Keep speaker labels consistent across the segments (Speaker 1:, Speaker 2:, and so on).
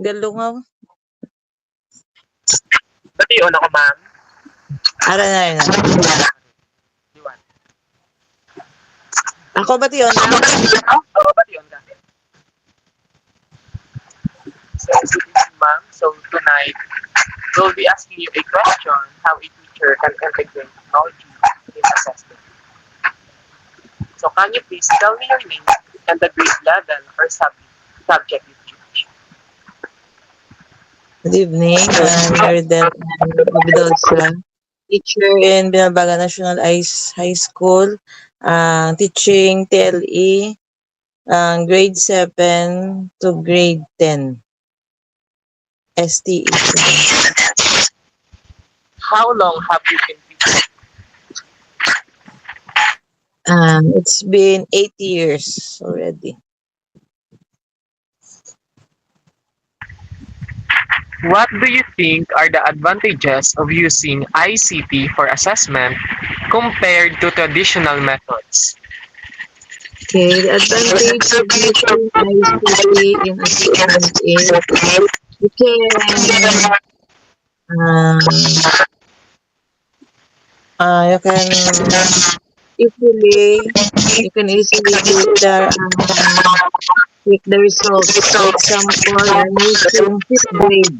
Speaker 1: galungaw.
Speaker 2: Pati yun ako, ma'am.
Speaker 1: Ara na yun.
Speaker 2: Diwan.
Speaker 1: Ako ba yun?
Speaker 2: Ako pati yun ka. So, good evening, ma'am. So, tonight, we'll be asking you a question, how a teacher can integrate technology in assessment. So, can you please tell me your name and the grade level or subject you teach?
Speaker 1: Good evening. I'm Meredith Abidolsa, teacher in Binabaga National High School, teaching TLE, grade 7 to grade 10. STE students.
Speaker 2: How long have you been teaching?
Speaker 1: It's been 8 years already.
Speaker 2: What do you think are the advantages of using ICT for assessment compared to traditional methods?
Speaker 1: Okay, the advantage of using ICT in assessment is you can easily take the results. For example, I'm using 5th grade.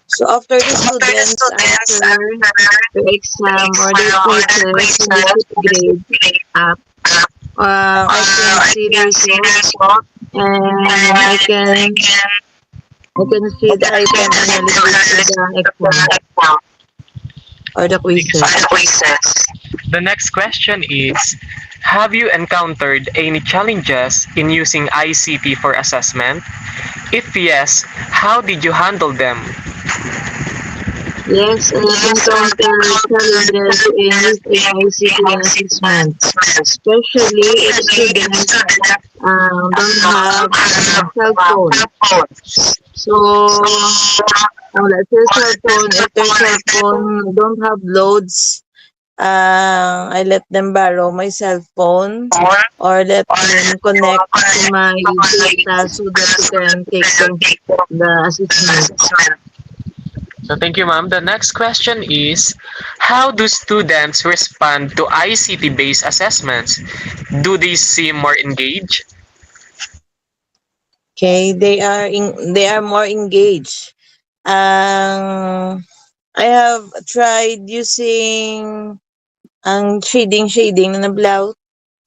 Speaker 1: So after the students answer the exam or the quizzes in the 5th grade app, I can see the results and I can see the item analysis of the exam or the quizzes.
Speaker 2: The next question is, have you encountered any challenges in using ICT for assessment? If yes, how did you handle them?
Speaker 1: Yes, I have encountered challenges in using ICT in assessment, especially if students don't have cell phone. So, let's say cell phone, if their cell phone don't have loads, I let them borrow my cell phone or let them connect to my data so that they can take the assessment.
Speaker 2: So thank you, ma'am. The next question is, how do students respond to ICT-based assessments? Do they seem more engaged?
Speaker 1: Okay, they are more engaged. I have tried using ang shading na nablaw.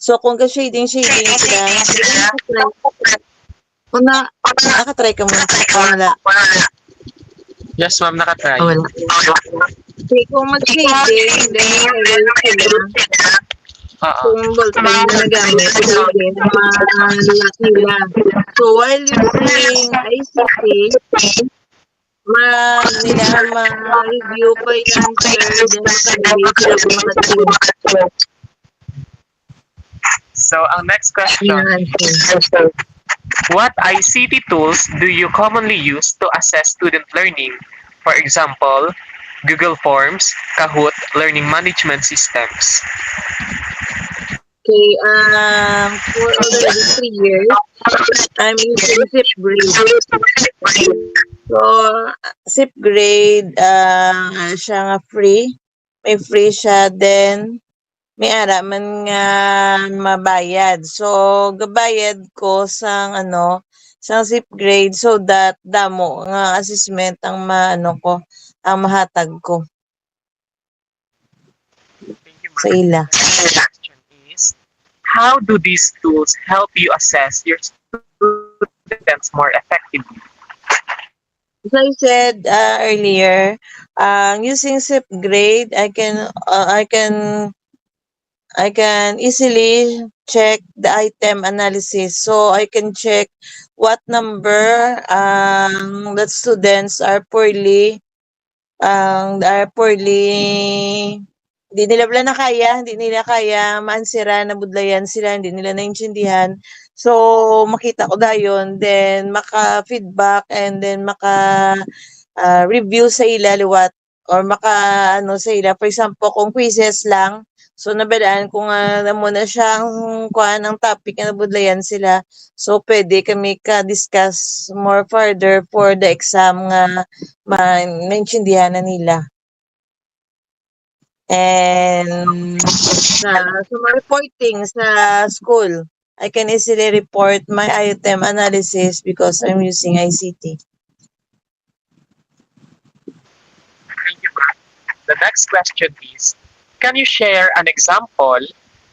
Speaker 1: So kung ka shading sila, nakatry ka mo. Wala.
Speaker 2: Yes, ma'am, nakatry.
Speaker 1: Wala. Okay, kung mag-shading, then makakagawin sila. Kung ballpen na nagamit, then malaki lang. So while using ICT, nila ma-review ko yung answer, then makabili sila kung makatulog.
Speaker 2: So, ang next question is, what ICT tools do you commonly use to assess student learning? For example, Google Forms, Kahoot, learning management systems.
Speaker 1: Okay, for already 3 years, I'm using SIPGrade. So, SIPGrade, siya nga free. May free siya, then may ara man nga mabayad. So, gabayad ko sang SIPGrade so that damo nga assessment ang ang mahatag ko.
Speaker 2: Thank you,
Speaker 1: sa ila.
Speaker 2: The question is, how do these tools help you assess your students more effectively?
Speaker 1: As I said earlier, using SIPGrade, I can easily check the item analysis. So I can check what number that students are poorly hindi nila kaya maansira, nabudlayan sila, hindi nila naintindihan. So makita ko dayon, then maka-feedback and then review sa ila liwat or sa ila. For example, kung quizzes lang, So nabalaan ko nga na muna siyang kuan ng topic nga nabudlayan sila. So pwede kami ka-discuss more further for the exam nga maintindihan na nila. And sa mga reporting sa school, I can easily report my item analysis because I'm using ICT.
Speaker 2: Thank you, ma'am. The next question is, can you share an example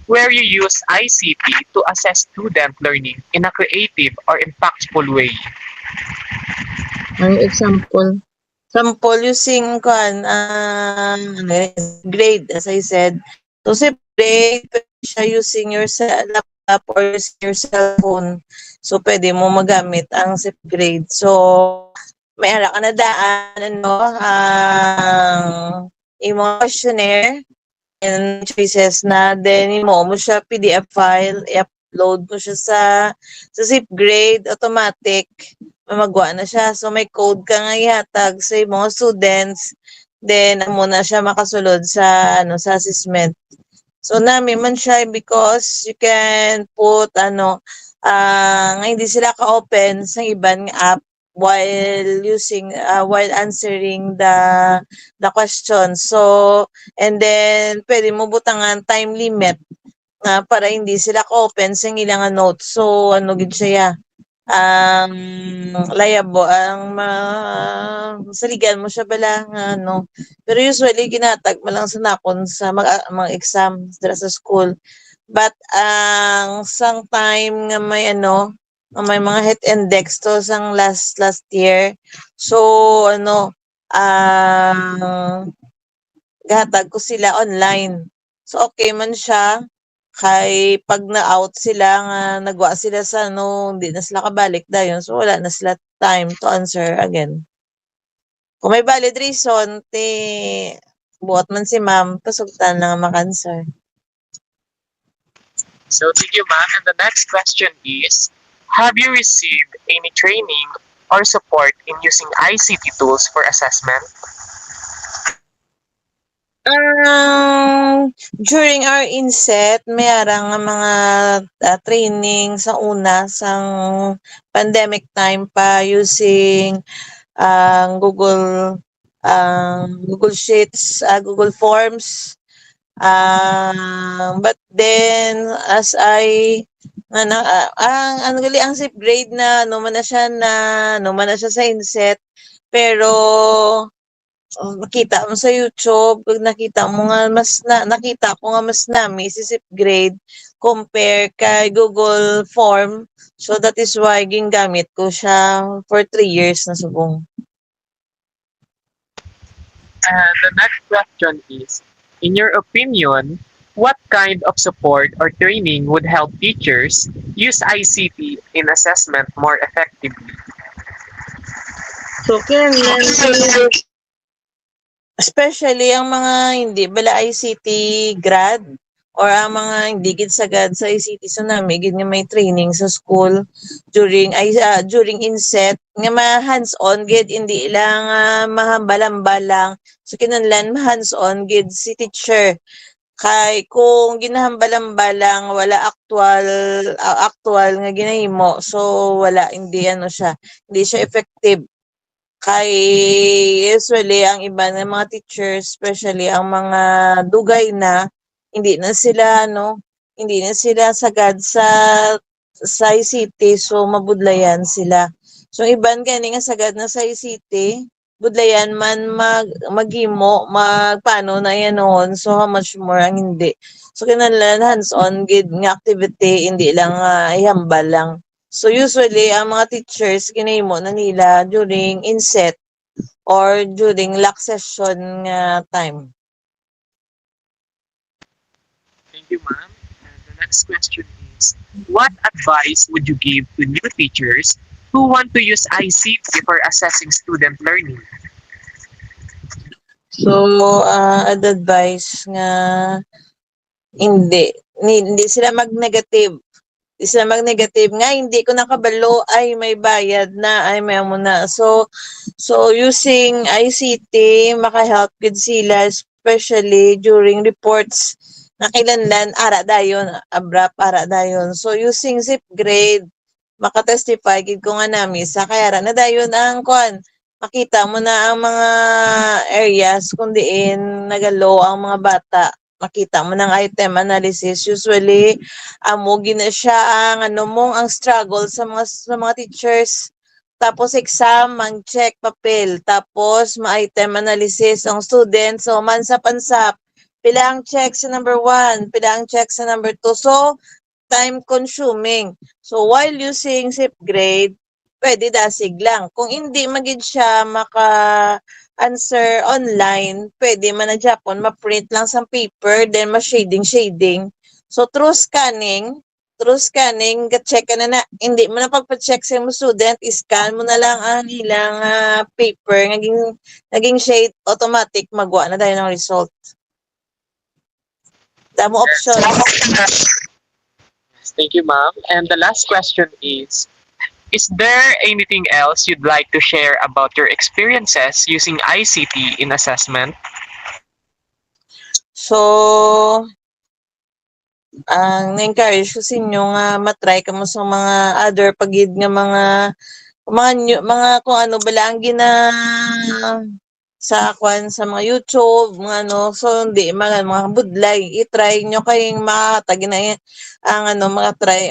Speaker 2: where you use ICT to assess student learning in a creative or impactful way?
Speaker 1: Ang example? Sample using grade, as I said. So, sa grade, pwede siya using your laptop or your cellphone. So, pwede mo magamit ang SIP grade. So, may ara ka na daan, imong questionnaire and choices na then mo siya PDF file, i-upload mo siya sa zip grade, automatic mamagawa na siya. So may code ka nga ihatag sa mga students, then amo na siya makasulod sa sa assessment. So nami man siya because you can put nga hindi sila ka-open sa ibang app while answering the question. So and then pwede mo butangan time limit para hindi sila ka-open sa ilang notes. So gid siya liable saligan mo siya bala nga pero usually ginatag mo lang sa nakon sa mga exam sa school. But sang time nga may may mga head index to sang last year. So gahatag ko sila online. So okay man siya kay pag na-out sila nga nagwa sila sa hindi na sila kabalik dayon. So wala na sila time to answer again. Kung may valid reason, buot man si ma'am, pasugtan lang maka-answer.
Speaker 2: So thank you, ma'am. And the next question is, have you received any training or support in using ICT tools for assessment?
Speaker 1: During our inset, mayroong mga training sa una sang pandemic time pa using Google Sheets, Google Forms. But then as ang SIP grade na man na siya sa inset, pero makita mo sa YouTube, pag nakita mo nga nakita ko nga mas nami si SIP grade compare kay Google Form. So that is why gingamit ko siya for 3 years na subong.
Speaker 2: And the next question is, in your opinion, what kind of support or training would help teachers use ICT in assessment more effectively?
Speaker 1: So, especially ang mga hindi bala ICT grad or ang mga hindi gid sagad sa ICT so nami gid nga may training sa school during inset nga hands-on gid hindi lang mahambalang-balang. So kinahanglan hands-on gid si teacher. Kay kung ginahambalang-balang wala actual nga ginahimo so wala hindi siya effective. Kay usually ang iba ng mga teachers, especially ang mga dugay na hindi na sila sagad sa ICT so mabudlayan sila. So iban gani nga sagad na sa ICT, budlayan man maghimo paano na yanon so how much more ang hindi. So kinahanglan hands-on gid nga activity hindi lang ihambal lang. So usually ang mga teachers ginahimo na nila during inset or during lock session time.
Speaker 2: Thank you, ma'am. And the next question is, what advice would you give to new teachers who want to use ICT for assessing student learning?
Speaker 1: So advice nga hindi sila mag-negative. Isa mag-negative nga hindi ko nakabalo ay may bayad na ay may mo na. So using ICT maka-help gid sila especially during reports nakilanlan ara dayon, abra para dayon. So using zip grade, makatestify gid ko nga nami sa kaya ra na dayon ang kuan. Makita mo na ang mga areas kung diin nagalo ang mga bata. Makita mo ng item analysis. Usually, amo gina siya ang ano mo, ang struggle sa mga teachers. Tapos exam, ang check papel. Tapos ma-item analysis ang students. So mansap-ansap. Pila ang check sa number 1, pila ang check sa number 2. So time consuming. So while using zip grade, pwede dasig lang. Kung hindi magid siya maka-answer online, pwede man na Japon, ma-print lang sa paper, then ma-shading. So through scanning, check ka na hindi mo na pagpa-check sa mo student, scan mo na lang ang ilang paper, naging shade, automatic, magwa na tayo ng result. Damo options.
Speaker 2: Thank you, ma'am. And the last question is there anything else you'd like to share about your experiences using ICT in assessment?
Speaker 1: So, ang na-encourage ko sa inyo nga matry ka mo sa mga other pagid nga mga kung ano bala ang sa mga YouTube, mga ano, so hindi mga budlay, i-try nyo kayong makatagi na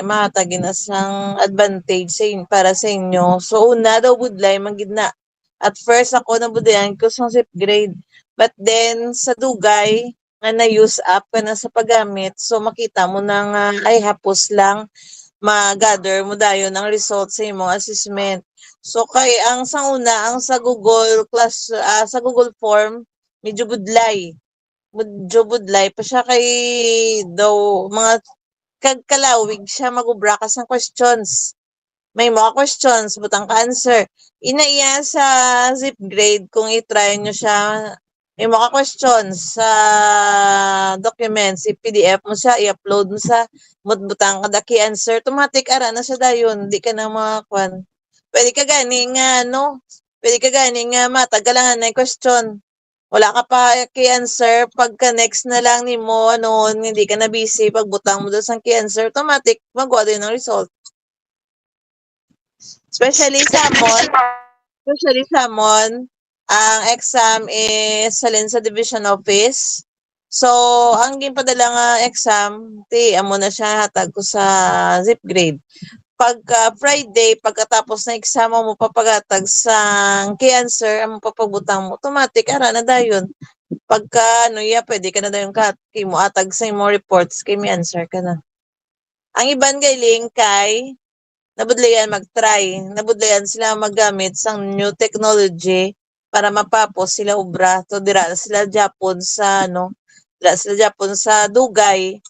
Speaker 1: makatagi na sang advantage para sa inyo. So una daw budlay manggid na. At first ako na budlayan ko sa zip grade. But then sa dugay nga na-use up ka na sa paggamit, so makita mo na nga ay hapos lang ma-gather mo dayon ang result sa imong assessment. So kay ang sa Google sa Google Form medyo budlay. Medyo budlay pa siya kay daw mga kalawig siya magubra ka sa questions. May mga questions butang ka answer. Inaiya sa zip grade kung i-try nyo siya. May mga questions sa documents, i-PDF mo siya, i-upload mo sa butang kada key answer, automatic ara na siya dayon, di ka na makakuan. Pwede ka gani nga matagalangan na yung question. Wala ka pa key answer, pagka next na lang nimo hindi ka na busy, pagbutang mo doon sa key answer, automatic magwa din ng result. Especially sa ang exam is salin sa division office. So, ang ginpadala nga exam, amo na siya hatag ko sa zip grade. Pagka Friday, pagkatapos na exam mo papagatag sa key answer, ang papabutang mo, automatic, ara na dayon. Pagka, pwede ka na dayon kay mo atag sa mo reports, kay may answer ka na. Ang iban gailing kay, nabudlayan mag-try, nabudlayan sila maggamit sang new technology para mapapos sila obra. So, dira sila Japon sa dugay.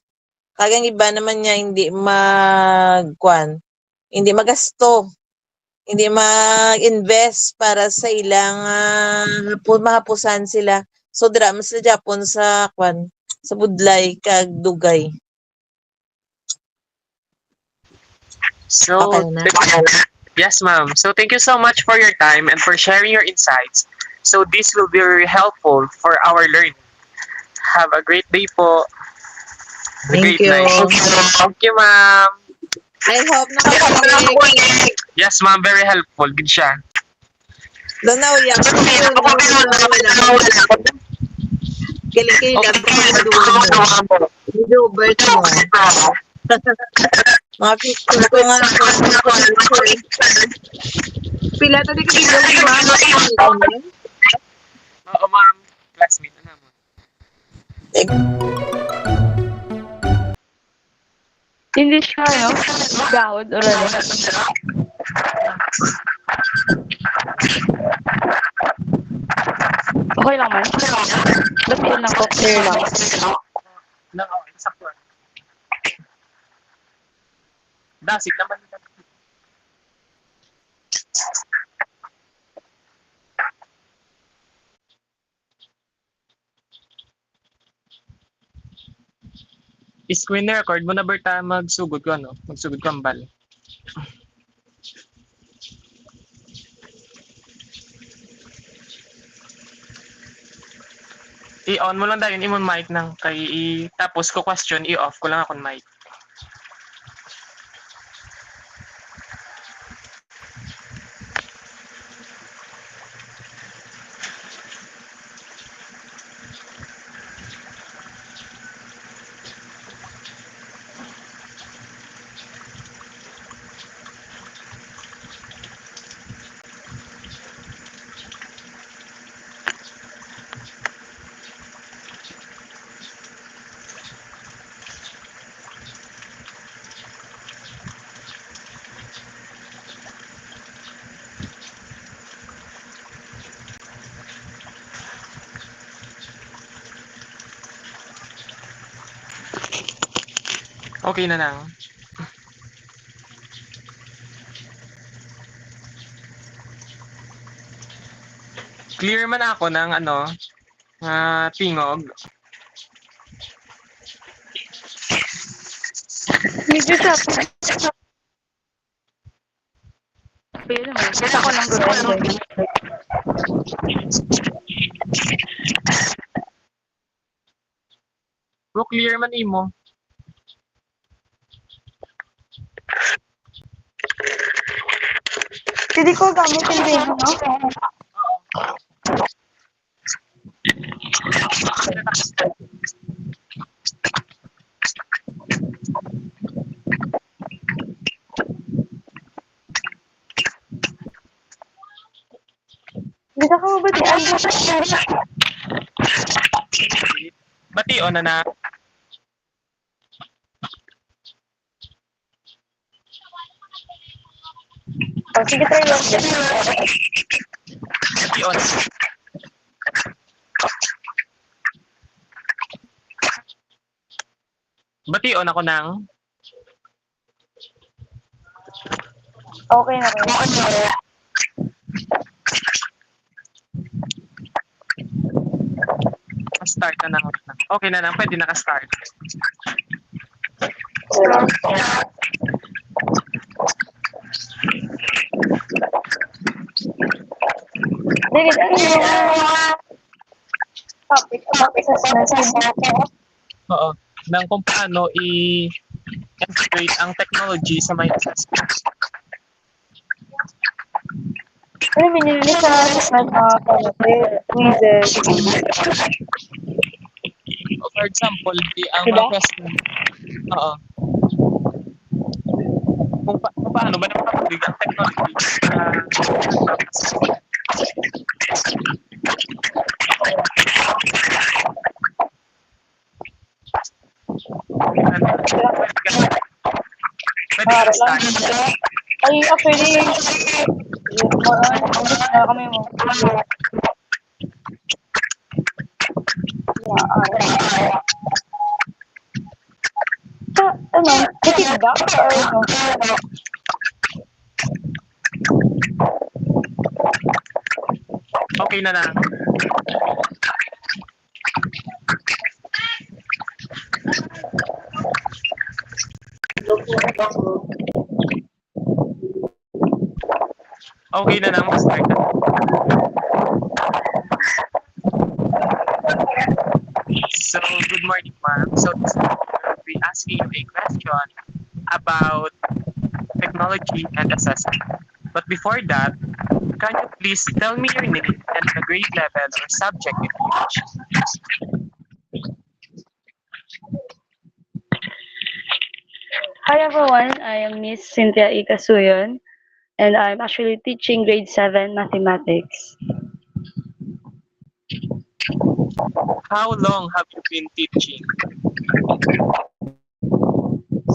Speaker 1: Kagang iba naman niya hindi hindi magasto, hindi mag-invest para sa ilang mahapusan sila. So dira man sila Japon sa budlay kag dugay.
Speaker 2: So,
Speaker 1: Okay na.
Speaker 2: yes, ma'am. So, thank you so much for your time and for sharing your insights. So, this will be very helpful for our learning. Have a great day po.
Speaker 1: Thank you.
Speaker 2: Thank you, ma'am.
Speaker 1: I hope nakakulik.
Speaker 2: Yes, ma'am. Very helpful. Good siya.
Speaker 1: Doon na uyak. Kiling-kiling lang sa mga duwan mo. Video birth mo. Mga picture ko nga. Pila tadi ka video mo ba?
Speaker 2: Oo, ma'am. Classmate na naman.
Speaker 3: Hindi siya yun. Gawad o rin. Okay lang man. Batiin lang ko. Clear lang.
Speaker 2: Okay. Sakto. Dasig naman. Screen record mo na Berta magsugod ko magsugod ko ang bal. I-on mo lang dayon imong mic nang kay tapos ko question i-off ko lang akong mic. Okay na lang. Clear man ako ng tingog.
Speaker 3: Medyo sa Pero naman, basta ko lang gawin.
Speaker 2: Bro, clear man imo.
Speaker 3: Hindi ko gamit yung demo, no? Bisa ka ba di
Speaker 2: Bation na na.
Speaker 3: Oh, sige, try lang.
Speaker 2: Bation. Bation ako ng
Speaker 3: Okay na rin.
Speaker 2: start na lang. Okay na lang, pwede naka-start.
Speaker 3: Sige, ano yung topic about assessment?
Speaker 2: Oo. Nang kung paano i-integrate ang technology sa may assessment.
Speaker 3: Ano binili sa assessment quizzes?
Speaker 2: For example, ang
Speaker 3: Diba?
Speaker 2: mga question. Oo. Kung paano ba nakakapaglig ang technology sa assessment. Pwede ka start.
Speaker 3: Ay, actually, na kami mo. Ano, feedback or ano?
Speaker 2: Okay na lang. Okay na lang, start na. So, good morning, ma'am. So, I'll be asking you a question about technology and assessment. But before that, can you please tell me your name and the grade level or subject you teach?
Speaker 3: Hi everyone, I am Miss Cynthia Ikasuyon, and I'm actually teaching grade 7 mathematics.
Speaker 2: How long have you been teaching?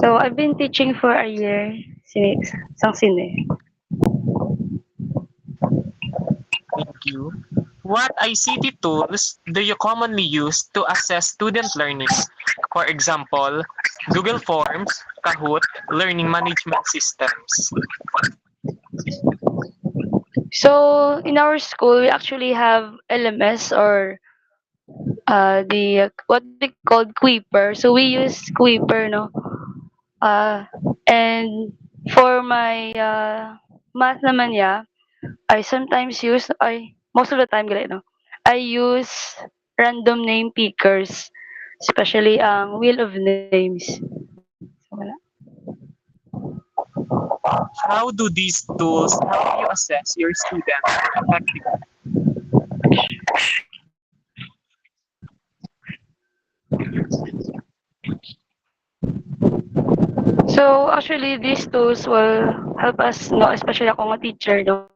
Speaker 3: So I've been teaching for a year, isang sine.
Speaker 2: Thank you. What ICT tools do you commonly use to assess student learning? For example, Google Forms, Kahoot, learning management systems.
Speaker 3: So in our school, we actually have LMS or the what they called Quipper. So we use Quipper, no. And for my math naman, yeah, I sometimes use, most of the time, I use random name pickers, especially ang wheel of names. So, wala.
Speaker 2: How do these tools help you assess your students effectively?
Speaker 3: So actually, these tools will help us, no, especially ako nga teacher, no.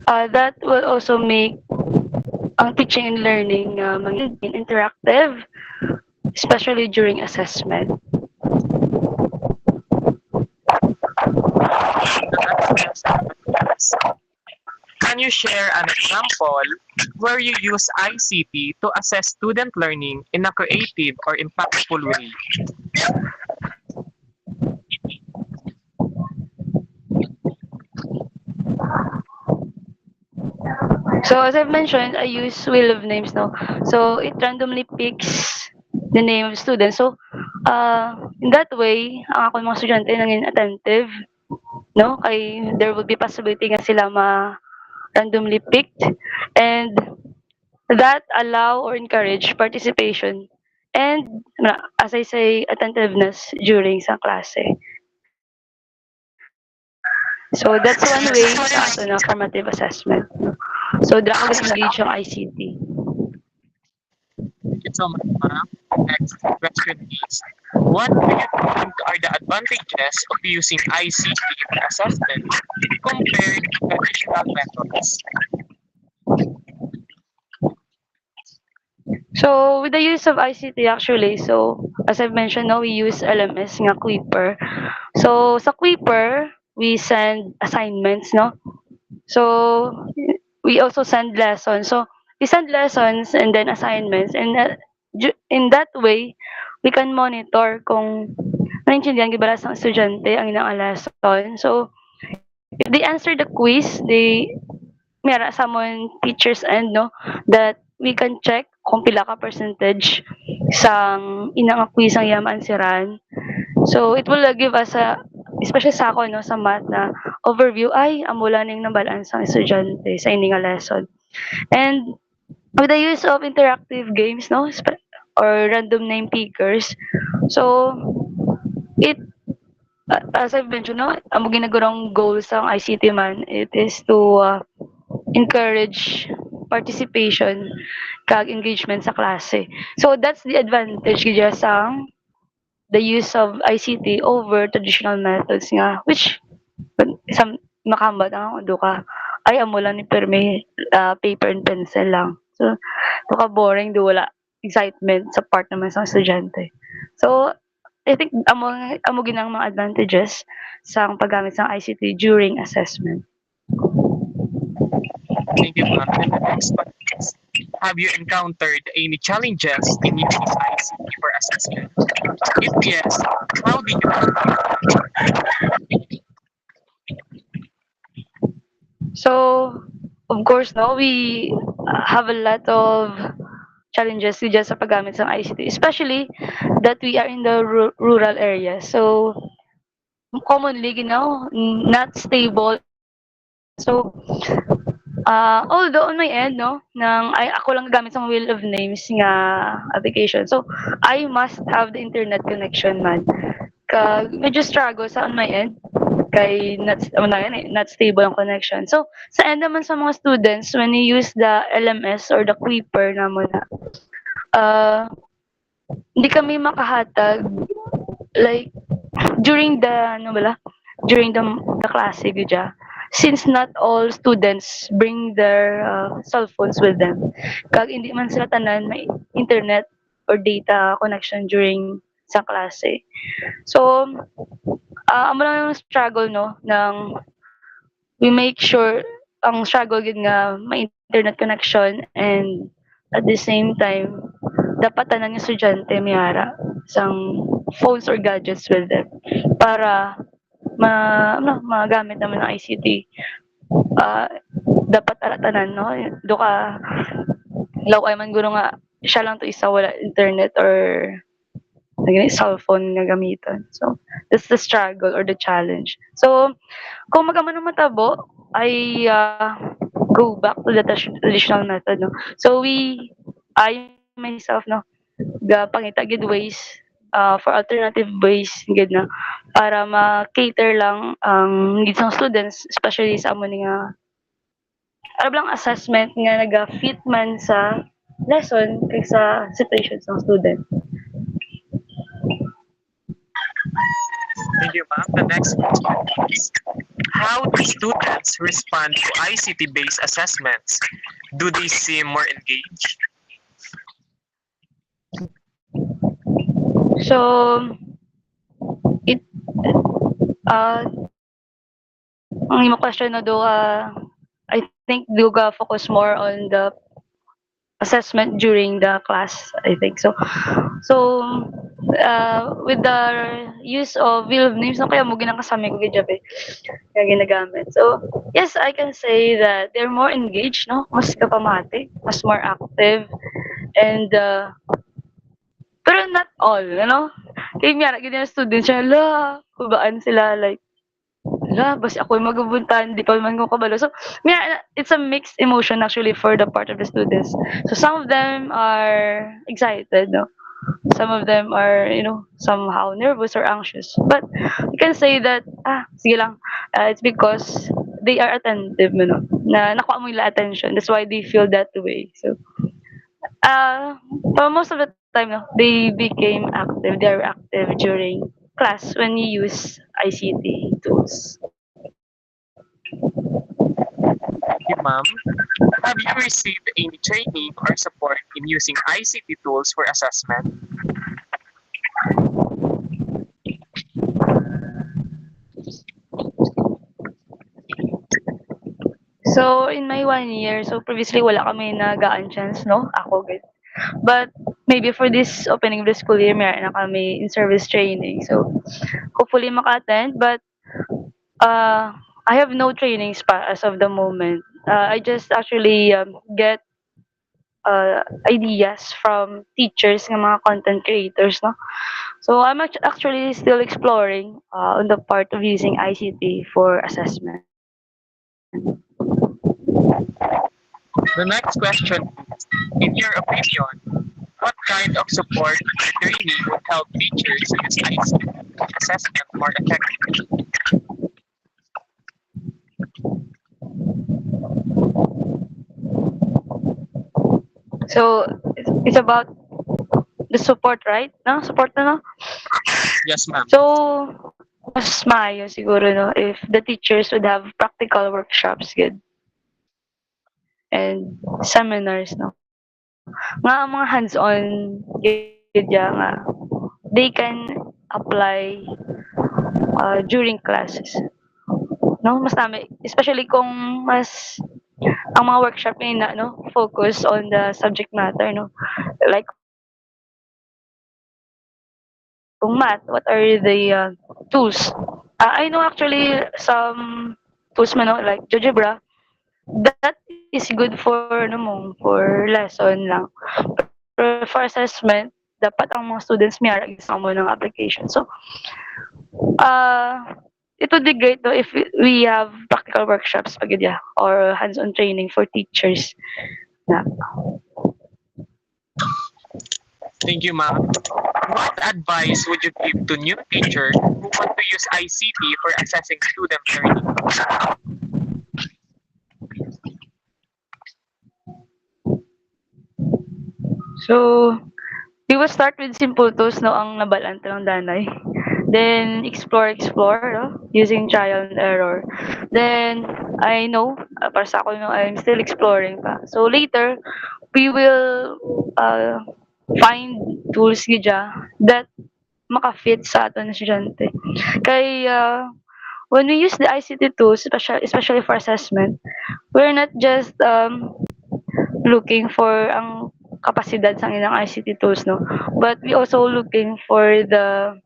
Speaker 3: That will also make ang teaching and learning maging interactive, especially during assessment.
Speaker 2: Can you share an example where you use ICT to assess student learning in a creative or impactful way?
Speaker 3: So as I've mentioned, I use wheel of names, no. So it randomly picks the name of student. So in that way, ang ako mga estudyante nanging attentive, no. Kay there will be possibility nga sila randomly picked, and that allow or encourage participation and as I say, attentiveness during sa klase. So that's one way sa ato na formative assessment. So dra ka engage ang ICT.
Speaker 2: Thank you so much, ma'am. Next question is, what do you think are the advantages of using ICT for assessment compared to traditional methods?
Speaker 3: So with the use of ICT actually, so as I've mentioned, now we use LMS nga Quipper. So sa Quipper, we send assignments, no? So we also send lessons. So we send lessons and then assignments, and in that way, we can monitor kung naintindihan gibala sa estudyante ang ilang lesson. So if they answer the quiz, they mera someone teachers and no that we can check kung pila ka percentage sang inang quiz ang iyang ansiran. So it will give us a, especially sa ako no sa math na overview ay amula ning nabalaan sang estudyante sa ini nga lesson. And with the use of interactive games, no, or random name pickers, so it as I've mentioned, no, ang ginagurang goal sa ICT man, it is to encourage participation kag engagement sa klase. So that's the advantage gid sa the use of ICT over traditional methods nga which some makambat ang do ka ay amo lang ni perme paper and pencil lang. So do ka boring do wala excitement sa part naman sa estudyante. So I think amo ginang mga advantages sa paggamit ng ICT during assessment.
Speaker 2: Thank you, ma'am. And the next one is, have you encountered any challenges in using ICT for assessment? If yes, how did you handle it?
Speaker 3: So of course no, we have a lot of challenges just sa paggamit ng ICT, especially that we are in the rural area. So commonly, you know, not stable internet. So although on my end, no, ay ako lang gamit sa wheel of names nga application. So I must have the internet connection man. Kag medyo struggle sa on my end kay not stable ang connection. So sa end naman sa mga students when you use the LMS or the Quipper naman na uh, hindi kami makahatag like during the during the klase gudya, since not all students bring their cell phones with them kag hindi man sila tanan may internet or data connection during sa klase. So amo lang yung struggle no ng we make sure ang struggle gid nga may internet connection, and at the same time dapat tanan yung estudyante mayara sang phones or gadgets with them para magamit naman ng ICT. Dapat tanan no do ka law ay man guro nga siya lang to isa wala internet or cellphone nga gamiton. So, that's the struggle or the challenge. So, kung magamo ng matabo, I go back to the traditional method, no. So I myself, no, pangita gid ways for alternative ways gid na para ma-cater lang ang needs ng students, especially sa amo ni nga lang assessment nga naga-fit man sa lesson kay sa situations ng student.
Speaker 2: Thank you, ma'am. The next question is, how do students respond to ICT-based assessments? Do they seem more engaged?
Speaker 3: So, it uh, ang imong question na do I think do ga focus more on the assessment during the class, I think so. So, with the use of wheel of names, no, kaya mo ginakasami ko gid eh, kaya ginagamit. So, yes, I can say that they're more engaged, no? Mas kapamati, mas more active, and pero not all, you know? Kaya nga, ganyan students siya, kubaan sila, like, basta ako yung magubuntahan, di pa man ko kabalo. So, yeah, it's a mixed emotion actually for the part of the students. So, some of them are excited, no? Some of them are, somehow nervous or anxious. But you can say that, sige lang, it's because they are attentive, na nakuha mo yung attention. That's why they feel that way. So, but most of the time, no, they became active. They are active during class when you use ICT tools.
Speaker 2: Thank you, ma'am. Have you received any training or support in using ICT tools for assessment?
Speaker 3: So, in my 1 year, so previously wala kami nagaan chance, no? Ako, good. But maybe for this opening of the school year, meron na kami in-service training. So, hopefully maka-attend. But I have no trainings pa as of the moment. I just actually get ideas from teachers ng mga content creators, no? So I'm actually still exploring on the part of using ICT for assessment.
Speaker 2: The next question is, in your opinion, what kind of support or training would help teachers use ICT assessment more effectively?
Speaker 3: So it's about the support, right? No, support na, no?
Speaker 2: Yes, ma'am.
Speaker 3: So mas maayo siguro, no, if the teachers would have practical workshops, good, and seminars, no, nga ang mga hands-on gid nga they can apply during classes, no, mas dami, especially kung mas ang mga workshop ay na, no, focus on the subject matter, no, like kung math, what are the tools. I know actually some tools man, no, like GeoGebra, that is good for for lesson lang. Pero for assessment, dapat ang mga students may gisang mo ng application. So, uh, it would be great though if we have practical workshops pag or hands-on training for teachers. Na.
Speaker 2: Thank you, ma'am. What advice would you give to new teachers who want to use ICT for assessing student learning?
Speaker 3: So, we will start with simple tools, no, ang nabalanta ng danay. Then explore, no, using trial and error. Then I know, para sa ako, no, I'm still exploring pa. So later, we will find tools gidya that maka-fit sa aton na estudyante. Kay when we use the ICT tools, especially for assessment, we're not just looking for ang kapasidad sa ilang ICT tools, no, but we also looking for the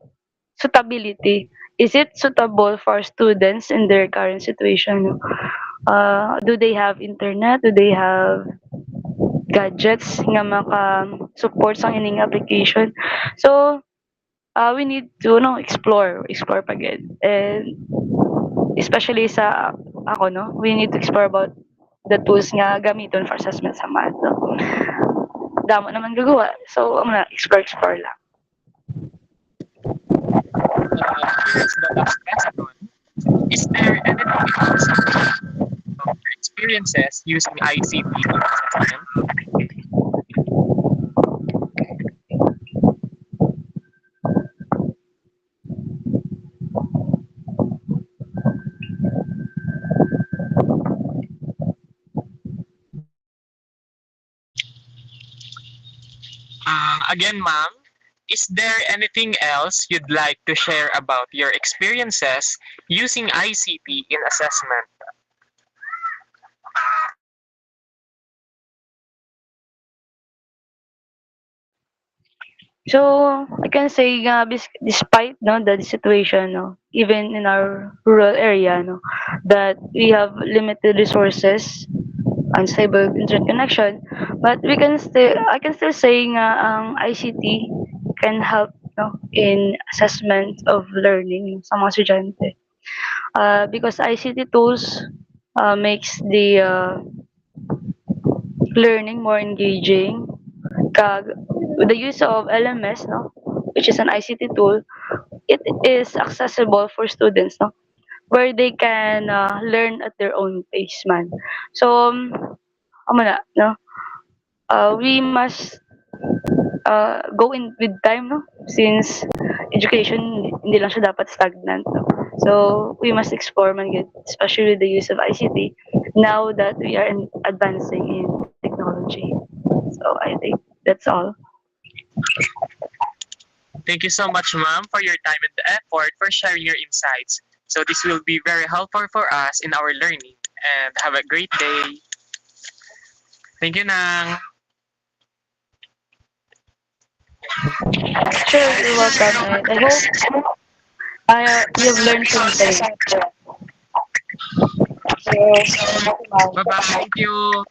Speaker 3: suitability. Is it suitable for students in their current situation, no? Do they have internet? Do they have gadgets nga maka-support sa ining application? So, we need to explore pa gid. And especially sa ako, no, we need to explore about the tools nga gamiton for assessment sa math, no. Damo naman gagawa. So, explore lang.
Speaker 2: Here's the last question. Is there anything else of your experiences using ICT in assessment? Again, ma'am, is there anything else you'd like to share about your experiences using ICT in assessment?
Speaker 3: So, I can say nga despite the situation, no, even in our rural area, no, that we have limited resources, unstable internet connection, but I can still say nga ang ICT can help, no, in assessment of learning sa mga estudyante. Because ICT tools makes the learning more engaging. With the use of LMS, no, which is an ICT tool, it is accessible for students, no, where they can learn at their own pace, man. So, amo na, no, we must go in with time, no, since education hindi lang siya dapat stagnant, no. So, we must explore man gid, especially with the use of ICT now that we are advancing in technology. So, I think that's all.
Speaker 2: Thank you so much, ma'am, for your time and the effort for sharing your insights. So this will be very helpful for us in our learning. And have a great day. Thank you, Nang.
Speaker 3: Sure, you're welcome. And I hope you've learned something. So,
Speaker 2: Bye-bye. Thank you.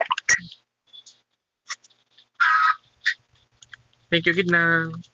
Speaker 2: Thank you, good Nang.